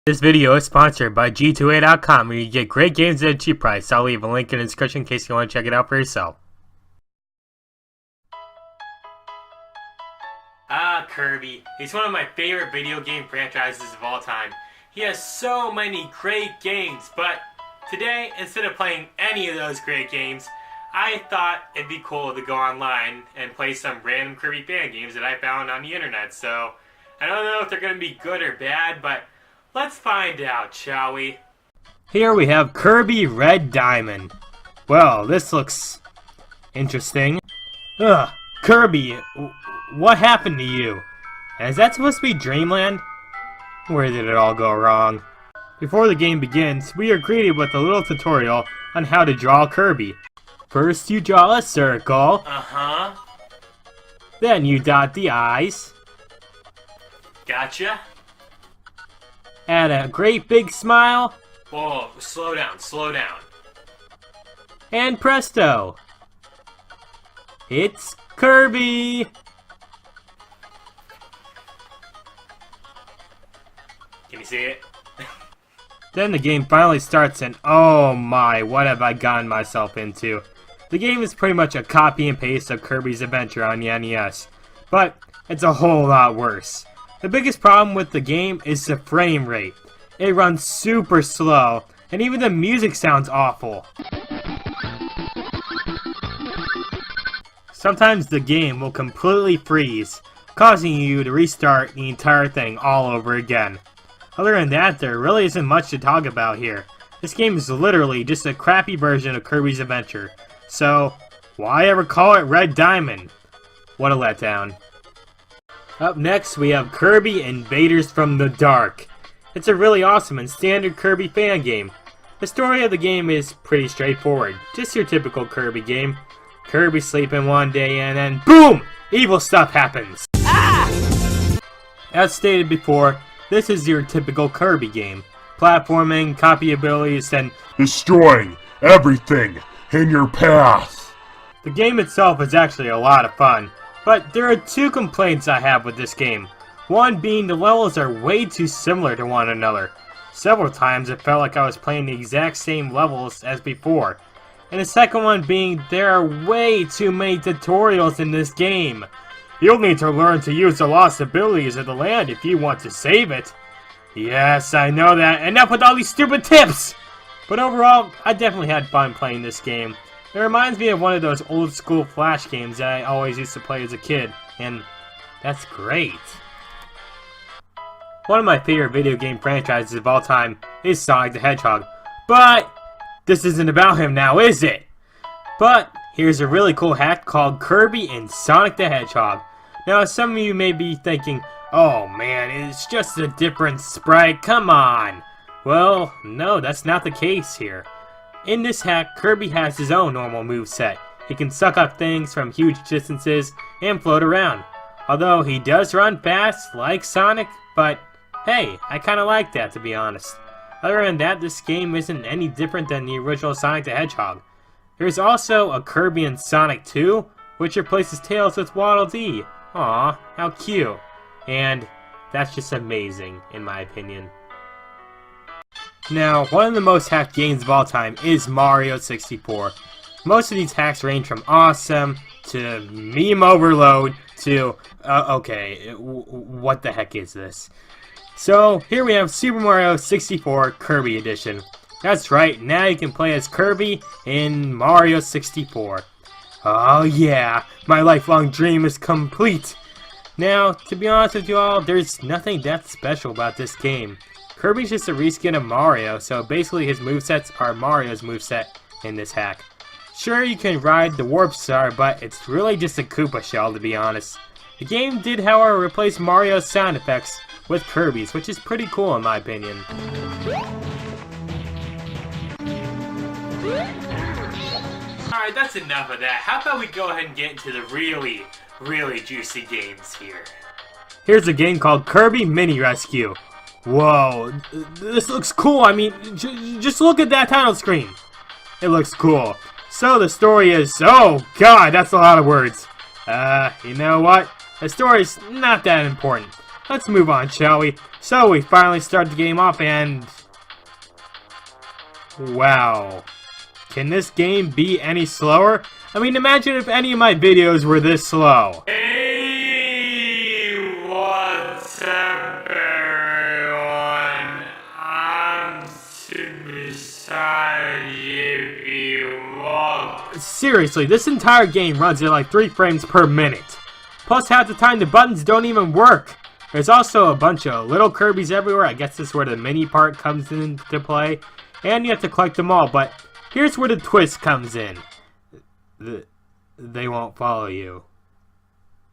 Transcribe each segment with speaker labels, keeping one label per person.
Speaker 1: This video is sponsored by G2A.com, where you get great games at a cheap price. I'll leave a link in the description in case you want to check it out for yourself. Kirby. He's one of my favorite video game franchises of all time. He has so many great games, but today, instead of playing any of those great games, I thought it'd be cool to go online and play some random Kirby Fan games that I found on the internet. So, I don't know if they're going to be good or bad, but let's find out, shall we? Here we have Kirby Red Diamond. Well, this looks interesting. Ugh, Kirby, what happened to you? Is that supposed to be Dreamland? Where did it all go wrong? Before the game begins, we are greeted with a little tutorial on how to draw Kirby. First, you draw a circle. Then you dot the eyes. Gotcha. Add a great big smile. Whoa, slow down, slow down. And presto! It's Kirby! Can you see it? Then the game finally starts and oh my, what have I gotten myself into? The game is pretty much a copy and paste of Kirby's Adventure on the NES, but it's a whole lot worse. The biggest problem with the game is the frame rate. It runs super slow, and even the music sounds awful. Sometimes the game will completely freeze, causing you to restart the entire thing all over again. Other than that, there really isn't much to talk about here. This game is literally just a crappy version of Kirby's Adventure. So, why ever call it Red Diamond? What a letdown. Up next, we have Kirby Invaders from the Dark. It's a really awesome and standard Kirby fan game. The story of the game is pretty straightforward. Just your typical Kirby game. Kirby's sleeping one day and then BOOM! Evil stuff happens! As stated before, this is your typical Kirby game. Platforming, copy abilities, and
Speaker 2: destroying everything in your path.
Speaker 1: The game itself is actually a lot of fun, but there are two complaints I have with this game. One being the levels are way too similar to one another. Several times it felt like I was playing the exact same levels as before. And the second one being there are way too many tutorials in this game. You'll need to learn to use the lost abilities of the land if you want to save it. Yes, I know that. Enough with all these stupid tips! But overall, I definitely had fun playing this game. It reminds me of one of those old school Flash games that I always used to play as a kid. And that's great. One of my favorite video game franchises of all time is Sonic the Hedgehog. But this isn't about him now, is it? But here's a really cool hack called Kirby and Sonic the Hedgehog. Now, some of you may be thinking, oh man, it's just a different sprite, come on! Well, no, that's not the case here. In this hack, Kirby has his own normal moveset. He can suck up things from huge distances and float around. Although he does run fast, like Sonic, but hey, I kinda like that, to be honest. Other than that, this game isn't any different than the original Sonic the Hedgehog. There's also a Kirby and Sonic 2, which replaces Tails with Waddle Dee. Aw, how cute. And that's just amazing, in my opinion. Now, one of the most hacked games of all time is Mario 64. Most of these hacks range from awesome to meme overload to, okay, what the heck is this? So, here we have Super Mario 64 Kirby Edition. That's right, now you can play as Kirby in Mario 64. Oh yeah, my lifelong dream is complete! Now, to be honest with you all, there's nothing that special about this game. Kirby's just a reskin of Mario, so basically his movesets are Mario's moveset in this hack. Sure, you can ride the Warp Star, but it's really just a Koopa shell, to be honest. The game did, however, replace Mario's sound effects with Kirby's, which is pretty cool in my opinion. Alright, that's enough of that. How about we go ahead and get into the really juicy games here. Here's a game called Kirby Mini Rescue. Whoa, this looks cool. I mean, just look at that title screen. It looks cool. So the story is, oh god, that's a lot of words. You know what? The story's not that important. let's move on, shall we? So we finally start the game off and... wow. Can this game be any slower? I mean, imagine if any of my videos were this slow.
Speaker 3: Hey, what's up, everyone? I'm SuperSonicJB.
Speaker 1: Seriously, this entire game runs at like 3 frames per minute. Plus, half the time the buttons don't even work. There's also a bunch of little Kirbys everywhere. I guess this is where the mini part comes into play. And you have to collect them all, but here's where the twist comes in. They won't follow you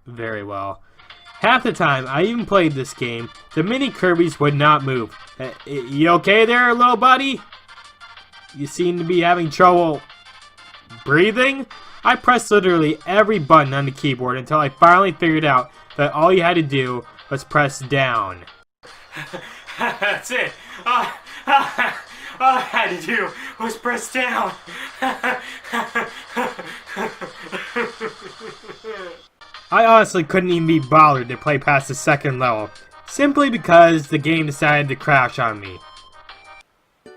Speaker 1: very well. Half the time I even played this game, the mini Kirbys would not move. You okay there, little buddy? You seem to be having trouble breathing? I pressed literally every button on the keyboard until I finally figured out that all you had to do was press down.
Speaker 3: That's it. All I had to do was press down.
Speaker 1: I honestly couldn't even be bothered to play past the second level, simply because the game decided to crash on me.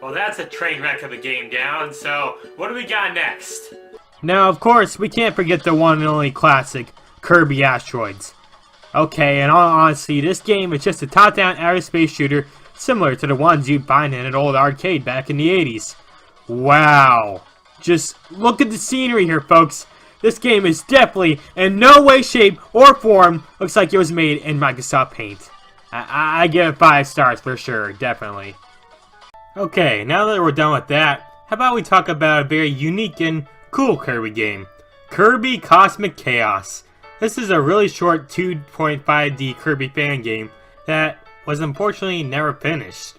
Speaker 3: Well, that's a train wreck of a game down, so what do we got next?
Speaker 1: Now, of course, we can't forget the one and only classic, Kirby Asteroids. Okay, in all honesty, this game is just a top-down aerospace shooter similar to the ones you'd find in an old arcade back in the 80s. Wow. Just look at the scenery here, folks. This game is definitely, in no way, shape, or form, looks like it was made in Microsoft Paint. I give it 5 stars for sure, definitely. Okay, now that we're done with that, how about we talk about a very unique and cool Kirby game. Kirby Cosmic Chaos. This is a really short 2.5D Kirby fan game that was unfortunately never finished.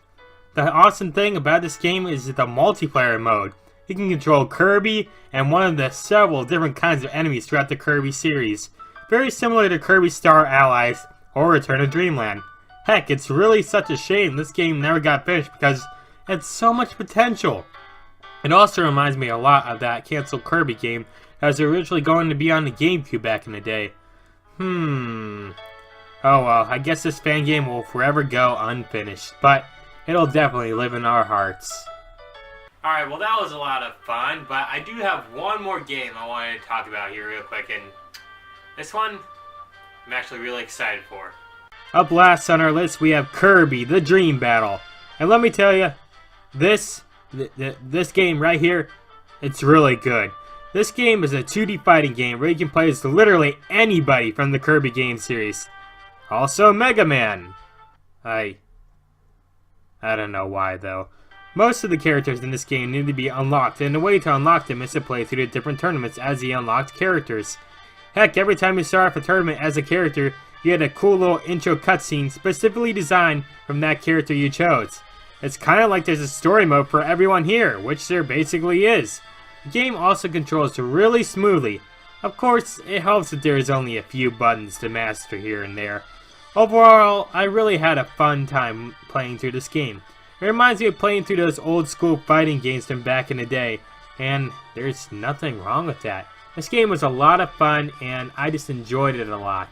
Speaker 1: The awesome thing about this game is the multiplayer mode. You can control Kirby and one of the several different kinds of enemies throughout the Kirby series. Very similar to Kirby Star Allies or Return to Dreamland. Heck, it's really such a shame this game never got finished because it had so much potential. It also reminds me a lot of that canceled Kirby game that was originally going to be on the GameCube back in the day. Oh well, I guess this fan game will forever go unfinished, but it'll definitely live in our hearts.
Speaker 3: Alright, well that was a lot of fun, but I do have one more game I wanted to talk about here real quick, and this one I'm actually really excited for.
Speaker 1: Up last on our list we have Kirby, the Dream Battle. And let me tell you, this game right here, it's really good. This game is a 2D fighting game where you can play as literally anybody from the Kirby game series. Also Mega Man. I don't know why though. Most of the characters in this game need to be unlocked, and the way to unlock them is to play through the different tournaments as the unlocked characters. Heck, every time you start off a tournament as a character, you get a cool little intro cutscene specifically designed from that character you chose. It's kind of like there's a story mode for everyone here, which there basically is. The game also controls really smoothly. Of course, it helps that there is only a few buttons to master here and there. Overall, I really had a fun time playing through this game. It reminds me of playing through those old school fighting games from back in the day, and there's nothing wrong with that. This game was a lot of fun, and I just enjoyed it a lot.